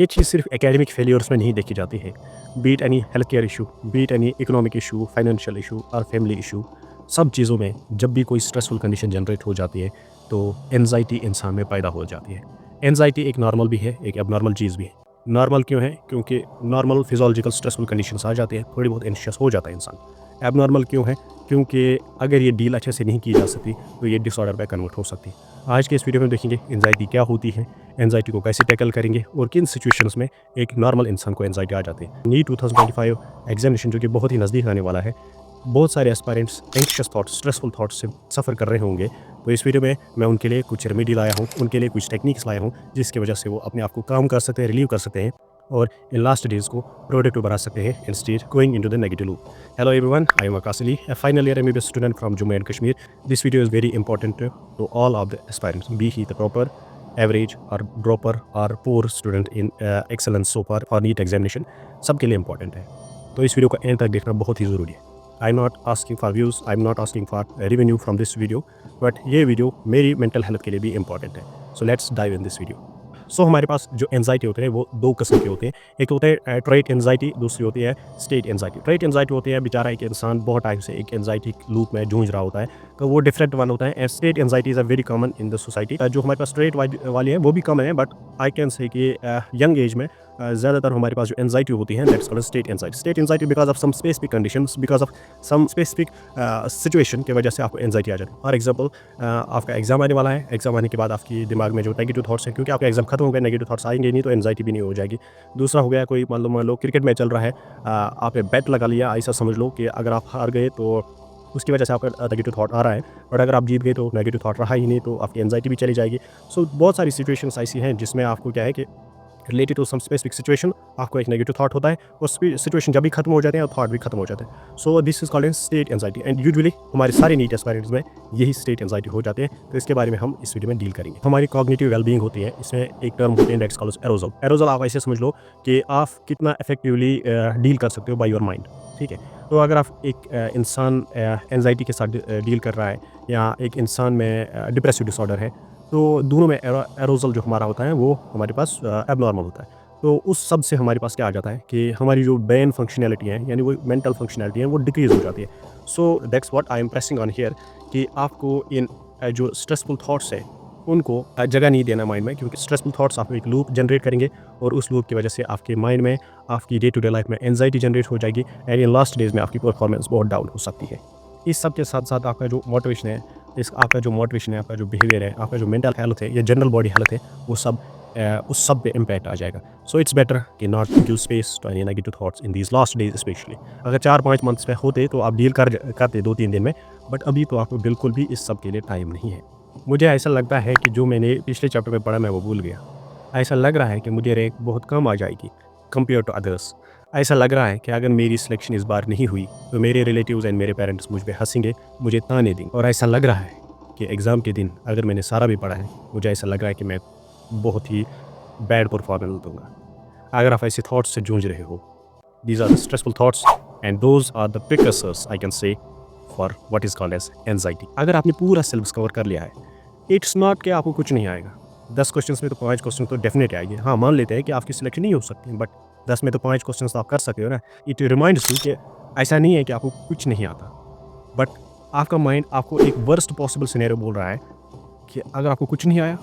ये चीज़ सिर्फ academic failures में नहीं देखी जाती है। Beat any health care issue, beat any economic issue, financial issue और फैमिली इशू, सब चीज़ों में जब भी कोई स्ट्रेसफुल कंडीशन जनरेट हो जाती है तो एनजाइटी इंसान में पैदा हो जाती है। एनजाइटी एक नॉर्मल भी है, एक एबनॉर्मल चीज़ भी है। नॉर्मल क्यों है? क्योंकि नॉर्मल फिजियोलॉजिकल स्ट्रेसफुल कंडीशंस आ जाती है, थोड़ी बहुत एंशियस हो जाता है इंसान। एबनॉर्मल क्यों है? क्योंकि अगर ये डील अच्छे से नहीं की जा सकती तो ये डिसऑर्डर में कन्वर्ट हो सकती है। आज के इस वीडियो में देखेंगे एनजाइटी क्या होती है, एनजाइटी को कैसे टैकल करेंगे और किन सिचुएशंस में एक नॉर्मल इंसान को एनजाइटी आ जाती है। नीट 2025 एग्जामिनेशन जो कि बहुत ही नज़दीक आने वाला है, बहुत सारे aspirants anxious thoughts, stressful thoughts से सफ़र कर रहे होंगे। तो इस वीडियो में मैं उनके लिए कुछ रेमेडी लाया हूँ, उनके लिए कुछ टेक्निक्स लाया हूँ जिसकी वजह से वो अपने आप को काम कर सकते हैं, रिलीव कर सकते हैं और इन लास्ट डेज़ को प्रोडक्टिव बना सकते हैं instead going into the negative loop. Hello everyone, I am Akash Ali, a final year MBBS student from Jammu and Kashmir. This video is very important to all of the aspirants, be he the proper, average or dropper or poor student in excellence so far for NEET examination. सबके लिए important है। तो इस video को and तक देखना बहुत ही ज़रूरी है। I am not asking for views, I am not asking for revenue from this video, but ये वीडियो मेरी मेंटल हेल्थ के लिए भी इंपॉर्टेंट है। So let's dive in this video. So हमारे पास जो एनजाइटी होते हैं वो दो किस्म के होते हैं। एक तो होता है ट्रेट एनजाइटी, दूसरी होती है स्टेट एनजाइटी। ट्रेट एनजाइटी होती है बेचारा एक इंसान बहुत टाइम से एक एनजाइटी लूप में जूझ रहा होता है, तो वो डिफरेंट वन होता है। And state anxiety is a very common in the society. जो हमारे पास स्ट्रेट वाली है वो भी कॉमन है, बट आई कैन से कि यंग एज में ज़्यादातर हमारे पास जो एनजाइटी होती है that's called state anxiety. State anxiety because of some specific conditions, because of some specific situation की वजह से आपको एनजाइटी आ जाती है। फॉर एग्जाम्पल, आपका एग्जाम आने वाला है, एग्जाम आने के बाद आपकी दिमाग में जो नेगेटिव थॉट्स हैं, क्योंकि आपका एग्जाम खत्म हो गया, नेगेटिव थॉट्स आएंगे नहीं तो एनजाइटी भी नहीं हो जाएगी। दूसरा हो गया, कोई मान लो क्रिकेट मैच चल रहा है, आपने बैट लगा लिया, ऐसा समझ लो कि अगर आप हार गए तो उसकी वजह से आपका नेगेटिव थॉट आ रहा है, बट अगर आप जीत गए तो नेगेटिव थॉट रहा ही नहीं, तो आपकी एनजाइटी भी चली जाएगी। सो बहुत सारी सिचुएशंस ऐसी हैं जिसमें आपको क्या है कि related to some specific situation आपको एक नेगेटिव थॉट होता है, और सिचुएशन जब भी खत्म हो जाते हैं और थॉट भी खत्म हो जाते हैं। So this is called an state anxiety, and usually हमारे सारे नीट एस्पायरेंट्स में यही स्टेट एंजाइटी हो जाते हैं। तो इसके बारे में हम इस वीडियो में डील करेंगे। हमारी कॉग्निटिव वेलबींग होती है, इसमें एक टर्म होती है दैट्स कॉल्ड एरोजल। एरोजल आप ऐसे समझ लो कि आप कितना इफेक्टिवली डील कर सकते हो बाय योर माइंड, ठीक है। तो अगर आप एक इंसान एंजाइटी के साथ डील कर रहा है, या एक इंसान में डिप्रेसिव डिसऑर्डर है, तो दोनों में एरोजल जो हमारा होता है वो हमारे पास एबनॉर्मल होता है। तो उस सब से हमारे पास क्या आ जाता है कि हमारी जो ब्रेन फंक्शनैलिटी है, यानी वो मेंटल फंक्शनैलिटी है, वो डिक्रीज़ हो जाती है। So that's what I am pressing on here कि आपको इन जो स्ट्रेसफुल थॉट्स है उनको जगह नहीं देना माइंड में, क्योंकि स्ट्रेसफुल थॉट्स आपको एक लूप जनरेट करेंगे और उस लूप की वजह से आपके माइंड में, आपकी डे टू डे लाइफ में एनजाइटी जनरेट हो जाएगी, एंड इन लास्ट डेज में आपकी परफॉर्मेंस बहुत डाउन हो सकती है। इस सब के साथ साथ आपका जो मोटिवेशन है, आपका जो मोटिवेशन है, आपका जो बिहेवियर है, आपका जो मेंटल हेल्थ है या जनरल बॉडी हेल्थ है, वो सब उस सब पे इम्पैक्ट आ जाएगा। सो इट्स बेटर कि not give space to any negative thoughts in these last days specially. अगर 4-5 मंथ्स में होते तो आप डील करते 2-3 दिन में, बट अभी तो आपको बिल्कुल भी इस सब के लिए टाइम नहीं है। मुझे ऐसा लगता है कि जो मैंने पिछले चैप्टर में पढ़ा मैं वो भूल गया। ऐसा लग रहा है कि मुझे रैंक बहुत कम आ जाएगी कंपेयर टू अदर्स। ऐसा लग रहा है कि अगर मेरी सिलेक्शन इस बार नहीं हुई तो मेरे रिलेटिव्स एंड मेरे पेरेंट्स मुझ पे हंसेंगे, मुझे ताने देंगे। और ऐसा लग रहा है कि एग्ज़ाम के दिन अगर मैंने सारा भी पढ़ा है, मुझे ऐसा लग रहा है कि मैं बहुत ही बैड परफॉर्मेंस दूंगा। अगर आप ऐसे थॉट्स से जूझ रहे हो, these are the stressful thoughts and those are the precursors I can say for what is called as anxiety. अगर आपने पूरा सिलेबस कवर कर लिया है, इट्स नॉट कि आपको कुछ नहीं आएगा। 10 क्वेश्चन में तो 5 क्वेश्चन तो डेफिनेट आएंगे। हाँ, मान लेते हैं कि आपकी सिलेक्शन नहीं हो सकती, बट 10 में तो 5 क्वेश्चन तो आप कर सकते हो ना। इट रिमाइंड्स यू कि ऐसा नहीं है कि आपको कुछ नहीं आता, बट आपका माइंड आपको एक वर्स्ट पॉसिबल सिनेरियो बोल रहा है कि अगर आपको कुछ नहीं आया,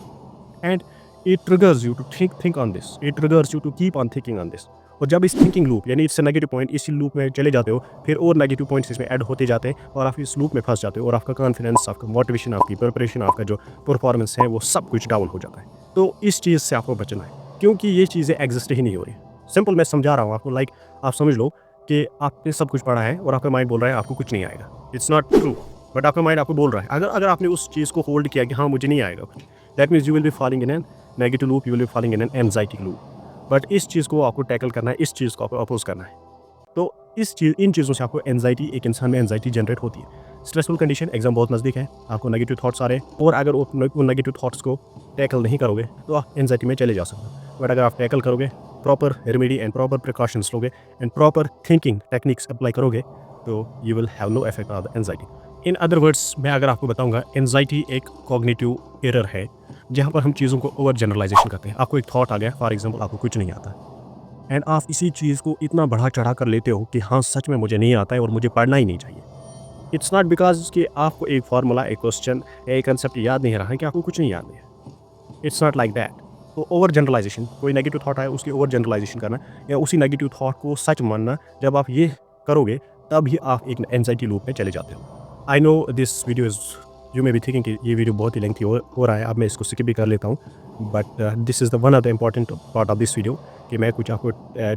and it triggers you to think on this, it triggers you to keep on thinking on this। और जब इस थिंकिंग लूप यानी इससे नेगेटिव पॉइंट इसी लूप में चले जाते हो, फिर और नेगेटिव पॉइंट्स इसमें ऐड होते जाते हैं और आप इस लूप में फंस जाते हो, और आपका कॉन्फिडेंस, आपका मोटिवेशन, आपकी प्रिपरेशन, आपका जो परफॉर्मेंस है वो सब कुछ डाउन हो जाता है। तो इस चीज़ से आपको बचना है, क्योंकि ये चीज़ें एग्जिस्ट ही नहीं हो रही। सिंपल मैं समझा रहा हूँ आपको, लाइक आप समझ लो कि आपने सब कुछ पढ़ा है और आपका माइंड बोल रहा है आपको कुछ नहीं आएगा। इट्स नॉट ट्रू, बट आपका माइंड आपको बोल रहा है। अगर आपने उस चीज़ को होल्ड किया कि हाँ मुझे नहीं आएगा कुछ, that means you will be falling in an negative loop, you will be falling in an anxiety loop. But इस चीज़ को आपको टैकल करना है, इस चीज़ को आपको अपोज करना है। तो इन चीज़ों से आपको एंजाइटी, एक इंसान में एंजाइटी जनरेट होती है। स्ट्रेसफुल कंडीशन, एग्जाम बहुत नज़दीक है, आपको नेगेटिव थॉट्स आ रहे हैं, और अगर उन नेगेटिव थॉट्स को टैकल नहीं करोगे तो आप एंजाइटी में चले जा सकते हो। बट अगर आप टैकल करोगे, proper remedy and proper precautions लोगे and proper thinking techniques apply करोगे, तो you will have no effect of the anxiety. In other words मैं अगर आपको बताऊंगा, एंजाइटी एक कॉग्निटिव एरर है जहाँ पर हम चीज़ों को ओवर जनरलाइजेशन करते हैं। आपको एक थॉट आ गया, फॉर एग्जांपल आपको कुछ नहीं आता एंड आप इसी चीज़ को इतना बढ़ा चढ़ा कर लेते हो कि हाँ सच में मुझे नहीं आता है और मुझे पढ़ना ही नहीं चाहिए। इट्स नॉट बिकॉज कि आपको एक फार्मूला, एक क्वेश्चन या एक कंसेप्ट याद नहीं रहा है कि आपको कुछ नहीं याद है। It's not like that. तो ओवर जनरलाइजेशन, कोई नेगेटिव थॉट आए उसकी ओवर जनरलाइजेशन करना या उसी नेगेटिव थॉट को सच मानना, जब आप ये करोगे तब ही आप एक एंजाइटी लूप में चले जाते हो। I know this video is, you may be thinking कि ये वीडियो बहुत ही लेंथी हो रहा है, अब मैं इसको स्किप भी कर लेता हूँ, but this is the one of the important part of this video कि मैं कुछ आपको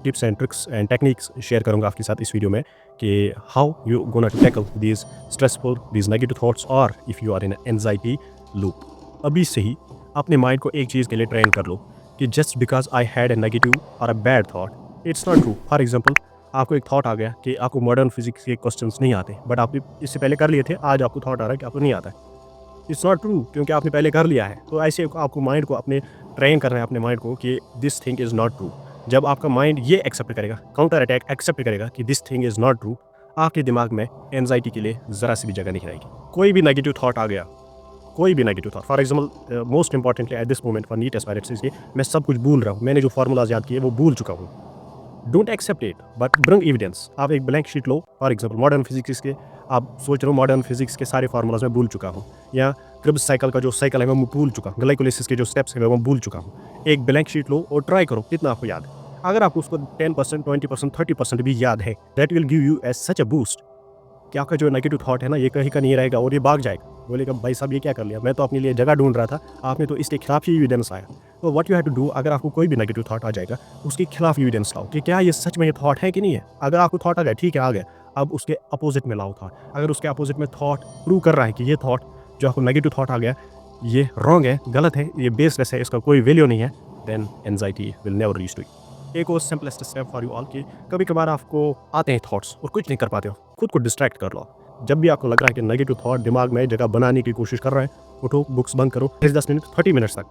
tips and tricks and techniques share करूँगा आपके साथ इस वीडियो में कि how you gonna to tackle these stressful, these negative thoughts, और if you are in anxiety loop. अभी से ही अपने माइंड को एक चीज़ के लिए ट्रेन कर लो कि just because I had a negative और a bad thought, it's not true. For example, आपको एक थॉट आ गया कि आपको मॉडर्न फिजिक्स के क्वेश्चंस नहीं आते, बट आपने इससे पहले कर लिए थे, आज आपको थॉट आ रहा है कि आपको नहीं आता है। इट्स नॉट ट्रू, क्योंकि आपने पहले कर लिया है। तो ऐसे आपको माइंड को अपने ट्रेन करना है, अपने माइंड को कि this thing is not true. जब आपका माइंड ये एक्सेप्ट करेगा, काउंटर अटैक एक्सेप्ट करेगा कि this thing is not true, आपके दिमाग में एनजाइटी के लिए ज़रा सी भी जगह नहीं रहेगी। कोई भी नेगेटिव थॉट आ गया, कोई भी negative thought, for example most importantly at this moment for NEET aspirants, मैं सब कुछ भूल रहा हूँ, मैंने जो फार्मूलाज याद किए वो भूल चुका हूँ। Don't accept it but bring evidence. आप एक ब्लैंक शीट लो, फॉर एग्जाम्पल मॉडर्न फिजिक्स के, आप सोच रहे हो मॉडर्न फिजिक्स के सारे फार्मूलाज मैं भूल चुका हूँ, या क्रिब्स साइकिल का जो साइकिल है मैं भूल चुका हूँ, ग्लाइकोलिसिस के जो स्टेप्स है मैं भूल चुका हूँ। एक ब्लैंक शीट लो और ट्राई करो कितना आपको याद है। अगर आपको उसको 10%, 20%, 30% भी याद है, that will give you as such a boost कि आपका जो नेगेटिव थॉट है ना, ये कहीं का नहीं रहेगा और ये भाग जाएगा। बोलेगा भाई साहब ये क्या कर लिया, मैं तो अपने लिए जगह ढूंढ रहा था, आपने तो इसके खिलाफ ही एविडेंस आया। तो what you have to do, अगर आपको कोई भी नेगेटिव थॉट आ जाएगा, उसके खिलाफ एविडेंस लाओ कि क्या ये सच में ये थॉट है कि नहीं है। अगर आपको थॉट आ गया, ठीक है आ गया, अब उसके अपोजिट में लाओ थॉट। अगर उसके अपोजिट में थॉट प्रूव कर रहा है कि ये थॉट जो आपको नेगेटिव थॉट आ गया ये रॉन्ग है, गलत है, ये बेसलेस है, इसका कोई वैल्यू नहीं है, then anxiety will never reach to it. एक और simplest step for you all कि कभी कभार आपको आते हैं थॉट्स और कुछ नहीं कर पाते हो, खुद को डिस्ट्रैक्ट कर लो। जब भी आपको लग रहा है कि नेगेटिव थॉट दिमाग में जगह बनाने की कोशिश कर रहा है, उठो, बुक्स बंद करो, 10 मिनट 30 मिनट्स तक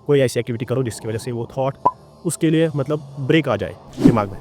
कोई ऐसी एक्टिविटी करो जिसकी वजह से वो थॉट उसके लिए मतलब ब्रेक आ जाए दिमाग में।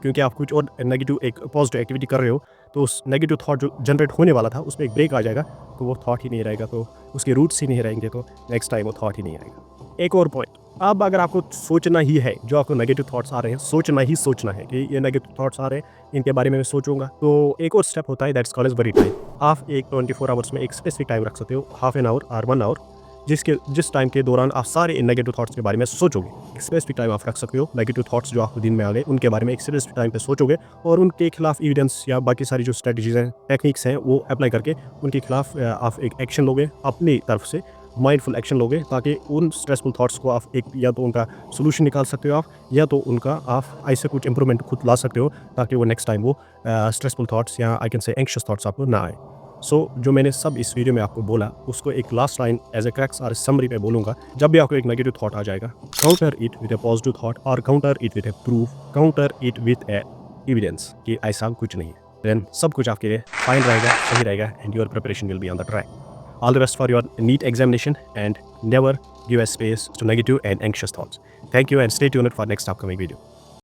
क्योंकि आप कुछ और नेगेटिव एक पॉजिटिव एक्टिविटी कर रहे हो, तो उस नेगेटिव थॉट जो जनरेट होने वाला था उसमें एक ब्रेक आ जाएगा, तो वो थॉट ही नहीं रहेगा, तो उसके रूट्स ही नहीं रहेंगे, तो नेक्स्ट टाइम वो थॉट ही नहीं आएगा। एक और पॉइंट, अब अगर आपको सोचना ही है, जो आपको नेगेटिव थॉट्स आ रहे हैं, सोचना ही सोचना है कि ये नेगेटिव थॉट्स आ रहे हैं, इनके बारे में मैं सोचूंगा, तो एक और स्टेप होता है, that's called as very time. आप एक 24 आवर्स में एक स्पेसिफिक टाइम रख सकते हो, हाफ एन आवर और 1 आवर, जिस टाइम के दौरान आप सारे नेगेटिव थॉट्स के बारे में सोचोगे। एक स्पेसिफिक टाइम आप रख सकते हो, नेगेटिव थॉट्स जो आपको दिन में आ गए उनके बारे में एक स्पेसिफिक टाइम पे सोचोगे और उनके खिलाफ एविडेंस या बाकी सारी जो स्ट्रेटजीज हैं, टेक्निक्स हैं, वो अप्लाई करके उनके खिलाफ आप एक एक्शन लोगे, अपनी तरफ से माइंडफुल एक्शन लोगे, ताकि उन स्ट्रेसफुल थॉट्स को आप एक या तो उनका सोल्यूशन निकाल सकते हो आप, या तो उनका आप ऐसे कुछ इंप्रूवमेंट खुद ला सकते हो ताकि वो नेक्स्ट टाइम वो स्ट्रेसफुल थॉट्स या आई कैन से एंग्शियस थॉट्स आपको ना आए। सो जो मैंने सब इस वीडियो में आपको बोला, उसको एक last line as a cracks और समरी पे बोलूँगा। जब भी आपको एक नेगेटिव थॉट आ जाएगा, counter it with a positive thought और counter it with a proof, counter it with a evidence कि ऐसा कुछ नहीं है, देन सब कुछ आपके लिए फाइन रहेगा, सही रहेगा, and your preparation will be on the track. All the best for your NEET examination, and never give a space to negative and anxious thoughts. Thank you and stay tuned for next upcoming video.